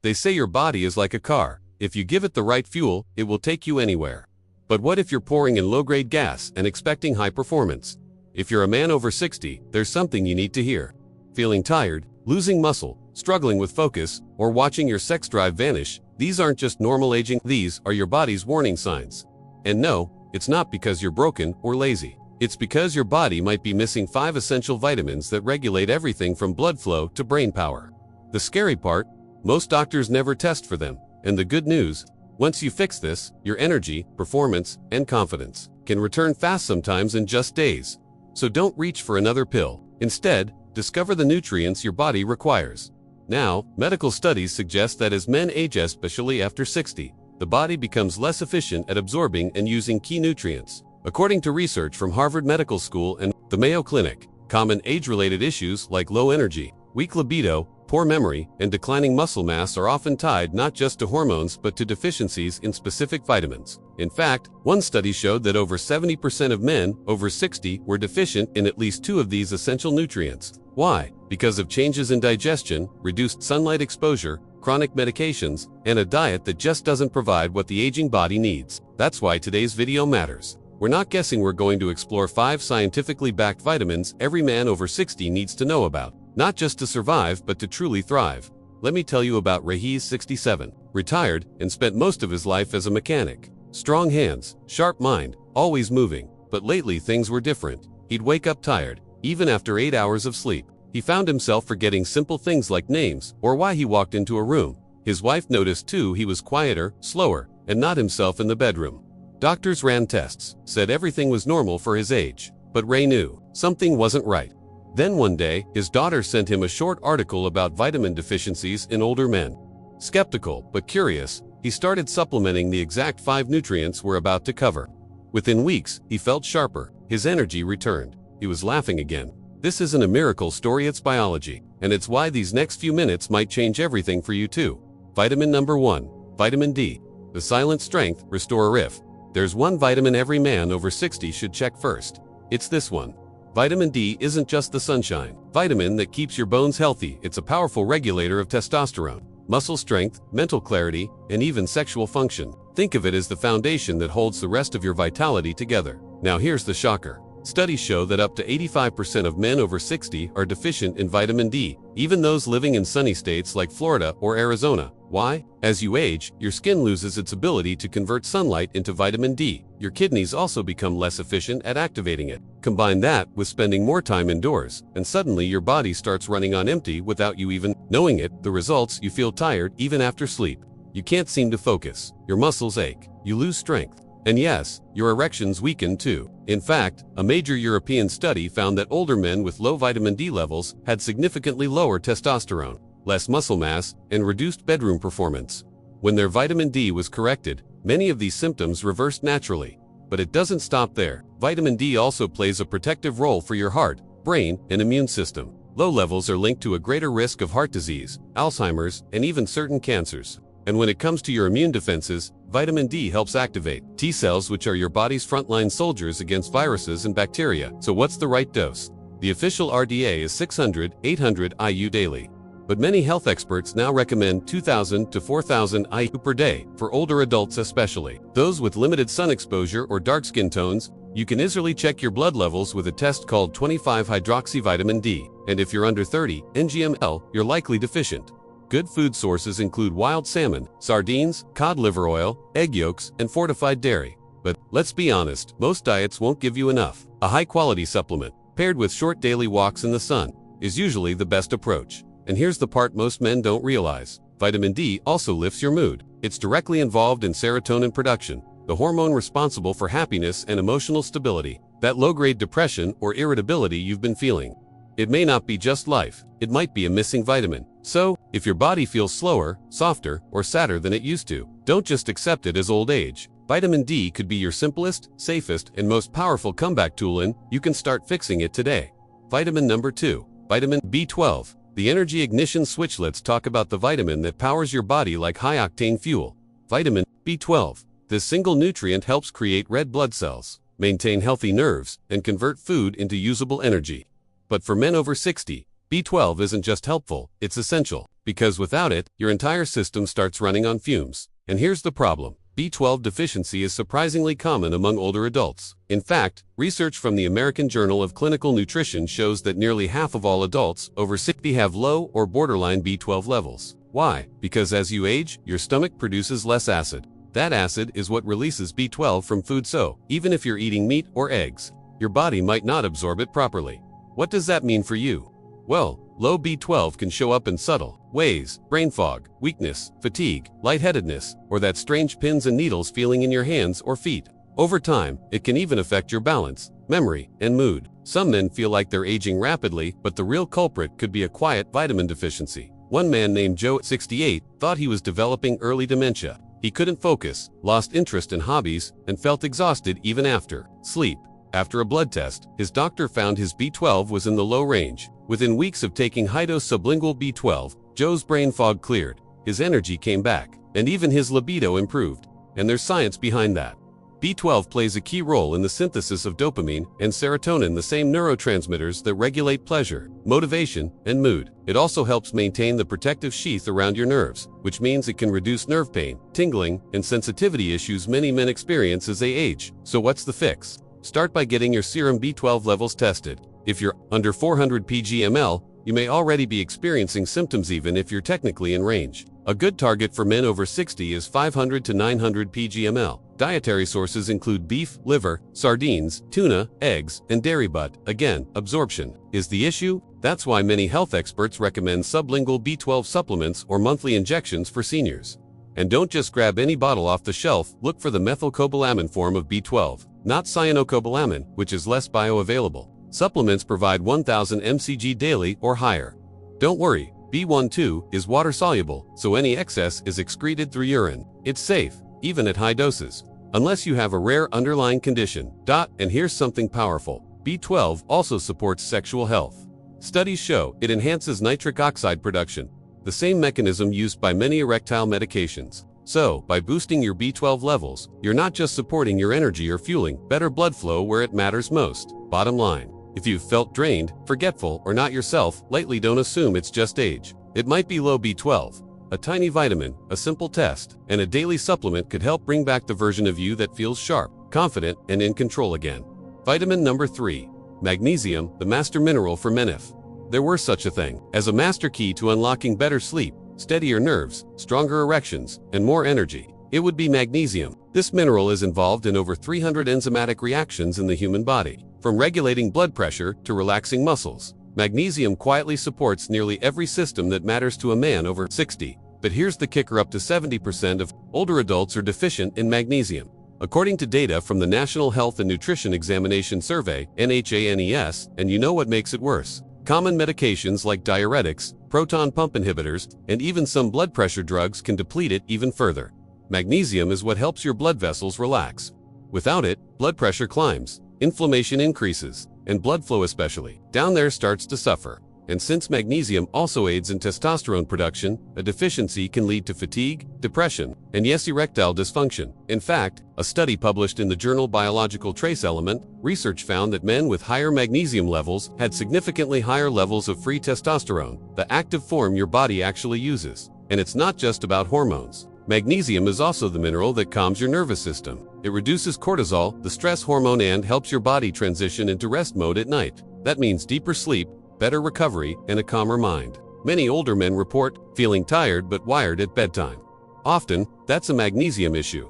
They say your body is like a car. If you give it the right fuel, it will take you anywhere. But what if you're pouring in low-grade gas and expecting high performance? If you're a man over 60, there's something you need to hear. Feeling tired, losing muscle, struggling with focus, or watching your sex drive vanish, these aren't just normal aging, these are your body's warning signs. And no, it's not because you're broken or lazy. It's because your body might be missing 5 essential vitamins that regulate everything from blood flow to brain power. The scary part, most doctors never test for them. And the good news, once you fix this, your energy, performance, and confidence can return fast, sometimes in just days. So don't reach for another pill. Instead, discover the nutrients your body requires. Now, medical studies suggest that as men age, especially after 60, the body becomes less efficient at absorbing and using key nutrients. According to research from Harvard Medical School and the Mayo Clinic, common age-related issues like low energy, weak libido, poor memory, and declining muscle mass are often tied not just to hormones but to deficiencies in specific vitamins. In fact, one study showed that over 70% of men over 60 were deficient in at least 2 of these essential nutrients. Why? Because of changes in digestion, reduced sunlight exposure, chronic medications, and a diet that just doesn't provide what the aging body needs. That's why today's video matters. We're not guessing, we're going to explore 5 scientifically backed vitamins every man over 60 needs to know about. Not just to survive, but to truly thrive. Let me tell you about Rahees, 67, retired and spent most of his life as a mechanic. Strong hands, sharp mind, always moving. But lately things were different. He'd wake up tired, even after 8 hours of sleep. He found himself forgetting simple things like names or why he walked into a room. His wife noticed too. He was quieter, slower, and not himself in the bedroom. Doctors ran tests, said everything was normal for his age. But Ray knew something wasn't right. Then one day, his daughter sent him a short article about vitamin deficiencies in older men. Skeptical but curious, he started supplementing the exact 5 nutrients we're about to cover. Within weeks, he felt sharper, his energy returned, he was laughing again. This isn't a miracle story, it's biology, and it's why these next few minutes might change everything for you too. Vitamin number 1, vitamin D. The silent strength restorer. If there's one vitamin every man over 60 should check first, it's this one. Vitamin D isn't just the sunshine vitamin that keeps your bones healthy. It's a powerful regulator of testosterone, muscle strength, mental clarity, and even sexual function. Think of it as the foundation that holds the rest of your vitality together. Now here's the shocker. Studies show that up to 85% of men over 60 are deficient in vitamin D, even those living in sunny states like Florida or Arizona. Why? As you age, your skin loses its ability to convert sunlight into vitamin D. Your kidneys also become less efficient at activating it. Combine that with spending more time indoors, and suddenly your body starts running on empty without you even knowing it. The results: you feel tired even after sleep. You can't seem to focus. Your muscles ache. You lose strength. And yes, your erections weaken too. In fact, a major European study found that older men with low vitamin D levels had significantly lower testosterone, less muscle mass, and reduced bedroom performance. When their vitamin D was corrected, many of these symptoms reversed naturally. But it doesn't stop there. Vitamin D also plays a protective role for your heart, brain, and immune system. Low levels are linked to a greater risk of heart disease, Alzheimer's, and even certain cancers. And when it comes to your immune defenses, vitamin D helps activate T cells, which are your body's frontline soldiers against viruses and bacteria. So what's the right dose? The official RDA is 600-800 IU daily. But many health experts now recommend 2,000 to 4,000 IU per day for older adults, especially those with limited sun exposure or dark skin tones. You can easily check your blood levels with a test called 25-hydroxyvitamin D. And if you're under 30 ngml, you're likely deficient. Good food sources include wild salmon, sardines, cod liver oil, egg yolks, and fortified dairy. But let's be honest, most diets won't give you enough. A high-quality supplement, paired with short daily walks in the sun, is usually the best approach. And here's the part most men don't realize. Vitamin D also lifts your mood. It's directly involved in serotonin production, the hormone responsible for happiness and emotional stability. That low-grade depression or irritability you've been feeling. It may not be just life, it might be a missing vitamin. So, if your body feels slower, softer, or sadder than it used to, don't just accept it as old age. Vitamin D could be your simplest, safest, and most powerful comeback tool, and you can start fixing it today. Vitamin number 2, vitamin B12, the energy ignition switch. Let's talk about the vitamin that powers your body like high-octane fuel. Vitamin B12. This single nutrient helps create red blood cells, maintain healthy nerves, and convert food into usable energy. But for men over 60, B12 isn't just helpful, it's essential. Because without it, your entire system starts running on fumes. And here's the problem. B12 deficiency is surprisingly common among older adults. In fact, research from the American Journal of Clinical Nutrition shows that nearly half of all adults over 60 have low or borderline B12 levels. Why? Because as you age, your stomach produces less acid. That acid is what releases B12 from food, so even if you're eating meat or eggs, your body might not absorb it properly. What does that mean for you? Well, low B12 can show up in subtle ways: brain fog, weakness, fatigue, lightheadedness, or that strange pins and needles feeling in your hands or feet. Over time, it can even affect your balance, memory, and mood. Some men feel like they're aging rapidly, but the real culprit could be a quiet vitamin deficiency. One man named Joe, 68, thought he was developing early dementia. He couldn't focus, lost interest in hobbies, and felt exhausted even after sleep. After a blood test, his doctor found his B12 was in the low range. Within weeks of taking high-dose sublingual B12, Joe's brain fog cleared, his energy came back, and even his libido improved. And there's science behind that. B12 plays a key role in the synthesis of dopamine and serotonin, the same neurotransmitters that regulate pleasure, motivation, and mood. It also helps maintain the protective sheath around your nerves, which means it can reduce nerve pain, tingling, and sensitivity issues many men experience as they age. So what's the fix? Start by getting your serum B12 levels tested. If you're under 400 pg/ml, you may already be experiencing symptoms even if you're technically in range. A good target for men over 60 is 500 to 900 pg/ml. Dietary sources include beef, liver, sardines, tuna, eggs, and dairy, but, again, absorption is the issue. That's why many health experts recommend sublingual B12 supplements or monthly injections for seniors. And don't just grab any bottle off the shelf, look for the methylcobalamin form of B12, not cyanocobalamin, which is less bioavailable. Supplements provide 1000 mcg daily or higher. Don't worry, B12 is water-soluble, so any excess is excreted through urine. It's safe, even at high doses, unless you have a rare underlying condition. And here's something powerful. B12 also supports sexual health. Studies show it enhances nitric oxide production, the same mechanism used by many erectile medications. So, by boosting your B12 levels, you're not just supporting your energy or fueling better blood flow where it matters most. Bottom line, if you've felt drained, forgetful, or not yourself lately, don't assume it's just age. It might be low B12. A tiny vitamin, a simple test, and a daily supplement could help bring back the version of you that feels sharp, confident, and in control again. Vitamin number 3. Magnesium, the master mineral for men. If there were such a thing as a master key to unlocking better sleep, steadier nerves, stronger erections, and more energy, it would be magnesium. This mineral is involved in over 300 enzymatic reactions in the human body, from regulating blood pressure to relaxing muscles. Magnesium quietly supports nearly every system that matters to a man over 60. But here's the kicker: up to 70% of older adults are deficient in magnesium. According to data from the National Health and Nutrition Examination Survey, NHANES, and you know what makes it worse? Common medications like diuretics, proton pump inhibitors, and even some blood pressure drugs can deplete it even further. Magnesium is what helps your blood vessels relax. Without it, blood pressure climbs, inflammation increases, and blood flow, especially down there, starts to suffer. And since magnesium also aids in testosterone production, a deficiency can lead to fatigue, depression, and yes, erectile dysfunction. In fact, a study published in the journal Biological Trace Element research found that men with higher magnesium levels had significantly higher levels of free testosterone, the active form your body actually uses. And it's not just about hormones. Magnesium is also the mineral that calms your nervous system. It reduces cortisol, the stress hormone, and helps your body transition into rest mode at night. That means deeper sleep, better recovery, and a calmer mind. Many older men report feeling tired but wired at bedtime. Often, that's a magnesium issue.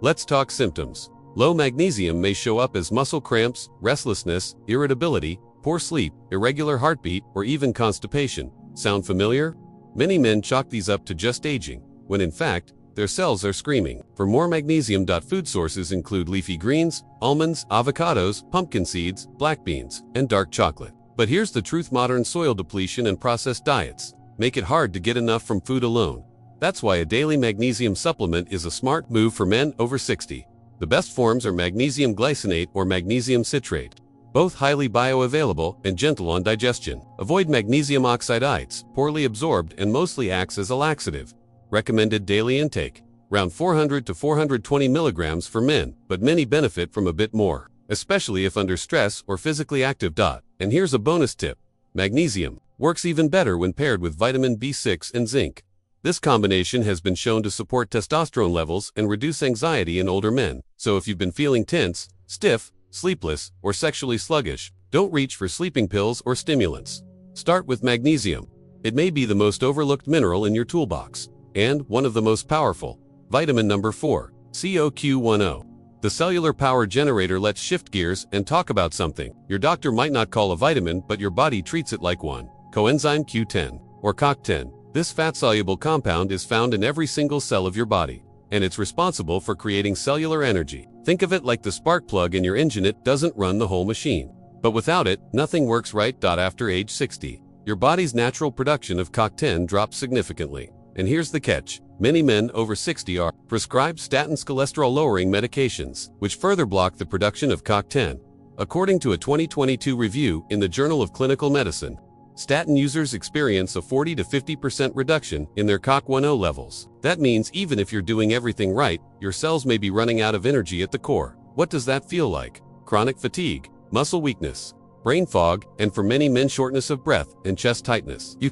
Let's talk symptoms. Low magnesium may show up as muscle cramps, restlessness, irritability, poor sleep, irregular heartbeat, or even constipation. Sound familiar? Many men chalk these up to just aging, when in fact, their cells are screaming for more magnesium. Food sources include leafy greens, almonds, avocados, pumpkin seeds, black beans, and dark chocolate. But here's the truth: modern soil depletion and processed diets make it hard to get enough from food alone. That's why a daily magnesium supplement is a smart move for men over 60. The best forms are magnesium glycinate or magnesium citrate, both highly bioavailable and gentle on digestion. Avoid magnesium oxides, poorly absorbed and mostly acts as a laxative. Recommended daily intake: around 400 to 420 milligrams for men, but many benefit from a bit more, especially if under stress or physically active. And here's a bonus tip: Magnesium works even better when paired with vitamin B6 and zinc. This combination has been shown to support testosterone levels and reduce anxiety in older men. So if you've been feeling tense, stiff, sleepless, or sexually sluggish, don't reach for sleeping pills or stimulants. Start with magnesium. It may be the most overlooked mineral in your toolbox, and one of the most powerful. Vitamin number 4, CoQ10. The cellular power generator. Let's shift gears and talk about something your doctor might not call a vitamin, but your body treats it like one. Coenzyme Q10, or CoQ10. This fat-soluble compound is found in every single cell of your body, and it's responsible for creating cellular energy. Think of it like the spark plug in your engine. It doesn't run the whole machine, but without it, nothing works right. After age 60, your body's natural production of CoQ10 drops significantly. And here's the catch. Many men over 60 are prescribed statins, cholesterol-lowering medications, which further block the production of CoQ10. According to a 2022 review in the Journal of Clinical Medicine, statin users experience a 40 to 50% reduction in their CoQ10 levels. That means even if you're doing everything right, your cells may be running out of energy at the core. What does that feel like? Chronic fatigue, muscle weakness, brain fog, and for many men, shortness of breath and chest tightness. You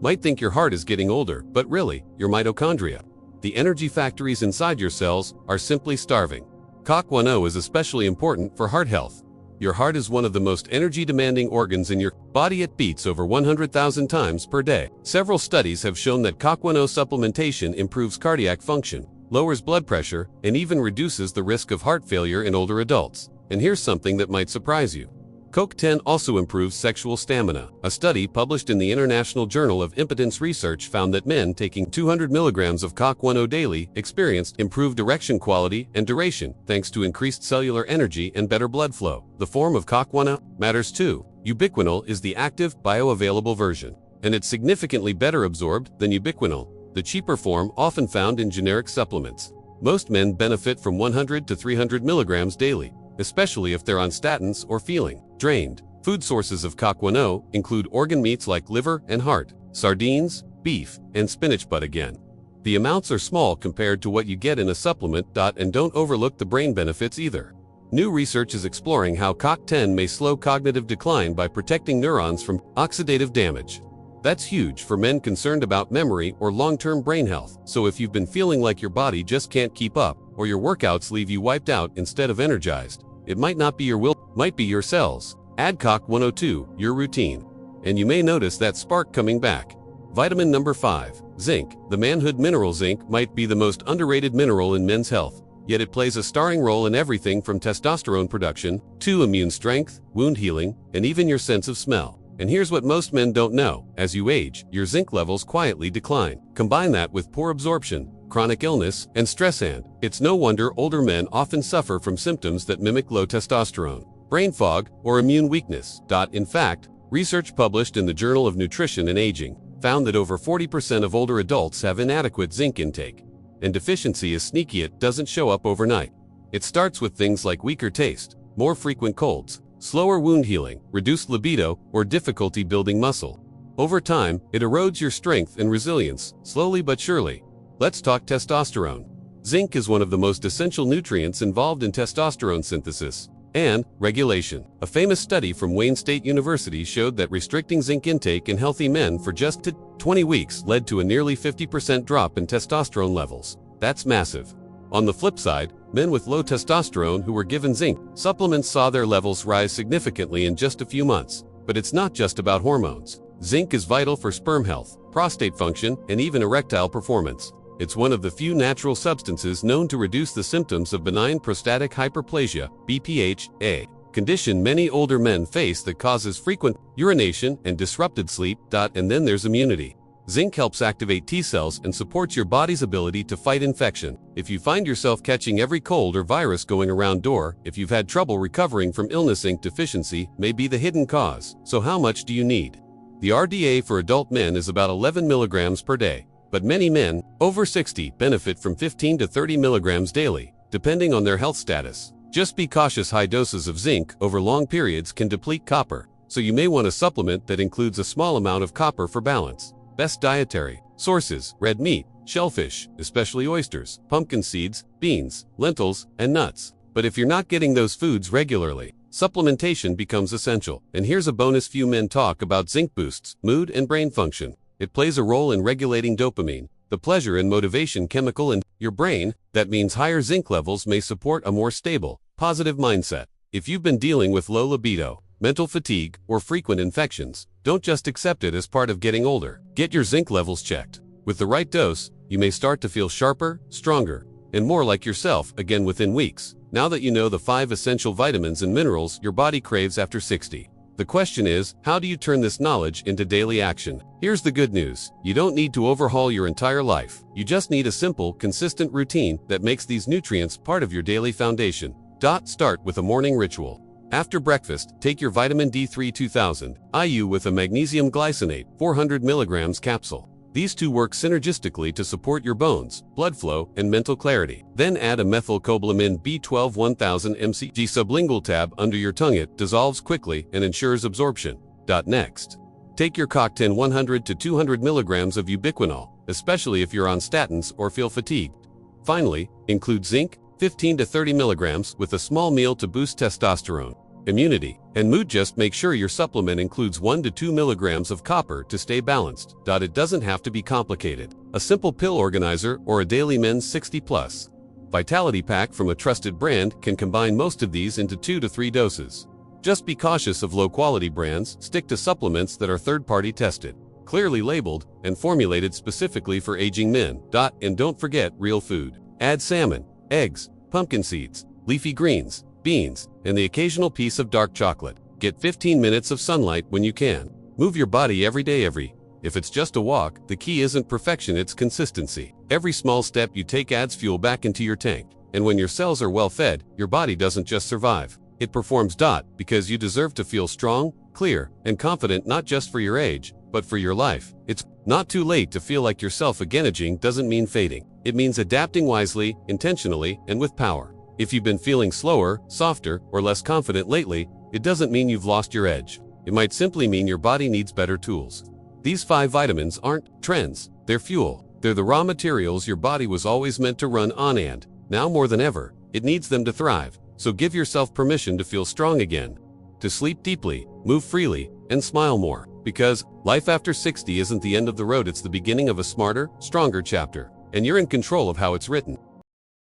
might think your heart is getting older, but really, your mitochondria, the energy factories inside your cells, are simply starving. CoQ10 is especially important for heart health. Your heart is one of the most energy-demanding organs in your body. It beats over 100,000 times per day. Several studies have shown that CoQ10 supplementation improves cardiac function, lowers blood pressure, and even reduces the risk of heart failure in older adults. And here's something that might surprise you. CoQ10 also improves sexual stamina. A study published in the International Journal of Impotence Research found that men taking 200 milligrams of CoQ10 daily experienced improved erection quality and duration thanks to increased cellular energy and better blood flow. The form of CoQ10 matters too. Ubiquinol is the active, bioavailable version, and it's significantly better absorbed than ubiquinol, the cheaper form often found in generic supplements. Most men benefit from 100 to 300 milligrams daily, especially if they're on statins or feeling drained. Food sources of CoQ10 include organ meats like liver and heart, sardines, beef, and spinach. But again, the amounts are small compared to what you get in a supplement. And don't overlook the brain benefits either. New research is exploring how CoQ10 may slow cognitive decline by protecting neurons from oxidative damage. That's huge for men concerned about memory or long-term brain health. So if you've been feeling like your body just can't keep up, or your workouts leave you wiped out instead of energized, it might not be your will, might be your cells. Add CoQ10 to your routine, and you may notice that spark coming back. Vitamin number 5, zinc. The manhood mineral zinc might be the most underrated mineral in men's health, yet it plays a starring role in everything from testosterone production to immune strength, wound healing, and even your sense of smell. And here's what most men don't know. As you age, your zinc levels quietly decline. Combine that with poor absorption, chronic illness, and stress, and it's no wonder older men often suffer from symptoms that mimic low testosterone, brain fog, or immune weakness. In fact, research published in the Journal of Nutrition and Aging found that over 40% of older adults have inadequate zinc intake. And deficiency is sneaky. It doesn't show up overnight. It starts with things like weaker taste, more frequent colds, slower wound healing, reduced libido, or difficulty building muscle. Over time, it erodes your strength and resilience, slowly but surely. Let's talk testosterone. Zinc is one of the most essential nutrients involved in testosterone synthesis and regulation. A famous study from Wayne State University showed that restricting zinc intake in healthy men for just 20 weeks led to a nearly 50% drop in testosterone levels. That's massive. On the flip side, men with low testosterone who were given zinc supplements saw their levels rise significantly in just a few months. But it's not just about hormones. Zinc is vital for sperm health, prostate function, and even erectile performance. It's one of the few natural substances known to reduce the symptoms of benign prostatic hyperplasia, BPH, a condition many older men face that causes frequent urination and disrupted sleep. And then there's immunity. Zinc helps activate T cells and supports your body's ability to fight infection. If you find yourself catching every cold or virus going around, or if you've had trouble recovering from illness, zinc deficiency may be the hidden cause. So how much do you need? The RDA for adult men is about 11 milligrams per day. But many men over 60 benefit from 15 to 30 milligrams daily, depending on their health status. Just be cautious. High doses of zinc over long periods can deplete copper, so you may want a supplement that includes a small amount of copper for balance. Best dietary sources: red meat, shellfish, especially oysters, pumpkin seeds, beans, lentils, and nuts. But if you're not getting those foods regularly, supplementation becomes essential. And here's a bonus: few men talk about zinc boosts mood and brain function. It plays a role in regulating dopamine, the pleasure and motivation chemical in your brain. That means higher zinc levels may support a more stable, positive mindset. If you've been dealing with low libido, mental fatigue, or frequent infections, don't just accept it as part of getting older. Get your zinc levels checked. With the right dose, you may start to feel sharper, stronger, and more like yourself again within weeks. Now that you know the 5 essential vitamins and minerals your body craves after 60. The question is, how do you turn this knowledge into daily action? Here's the good news. You don't need to overhaul your entire life. You just need a simple, consistent routine that makes these nutrients part of your daily foundation. Start with a morning ritual. After breakfast, take your vitamin D3 2000 IU with a magnesium glycinate 400 mg capsule. These two work synergistically to support your bones, blood flow, and mental clarity. Then add a methylcobalamin B12 1000 mcg sublingual tab under your tongue. It dissolves quickly and ensures absorption. Next, take your Cocktail 100 to 200 mg of ubiquinol, especially if you're on statins or feel fatigued. Finally, include zinc, 15 to 30 mg with a small meal to boost testosterone, immunity, and mood. Just make sure your supplement includes 1 to 2 mg of copper to stay balanced. It doesn't have to be complicated. A simple pill organizer or a daily men's 60+ Vitality pack from a trusted brand can combine most of these into 2 to 3 doses. Just be cautious of low-quality brands. Stick to supplements that are third-party tested, clearly labeled, and formulated specifically for aging men. And don't forget real food. Add salmon, eggs, pumpkin seeds, leafy greens, beans, and the occasional piece of dark chocolate. Get 15 minutes of sunlight when you can. Move your body every day. If it's just a walk, the key isn't perfection, it's consistency. Every small step you take adds fuel back into your tank. And when your cells are well fed, your body doesn't just survive. It performs. Because you deserve to feel strong, clear, and confident, not just for your age, but for your life. It's not too late to feel like yourself again. Aging doesn't mean fading. It means adapting wisely, intentionally, and with power. If you've been feeling slower, softer, or less confident lately, it doesn't mean you've lost your edge. It might simply mean your body needs better tools. These 5 vitamins aren't trends, they're fuel. They're the raw materials your body was always meant to run on, and now more than ever, it needs them to thrive. So give yourself permission to feel strong again, to sleep deeply, move freely, and smile more. Because life after 60 isn't the end of the road, it's the beginning of a smarter, stronger chapter. And you're in control of how it's written.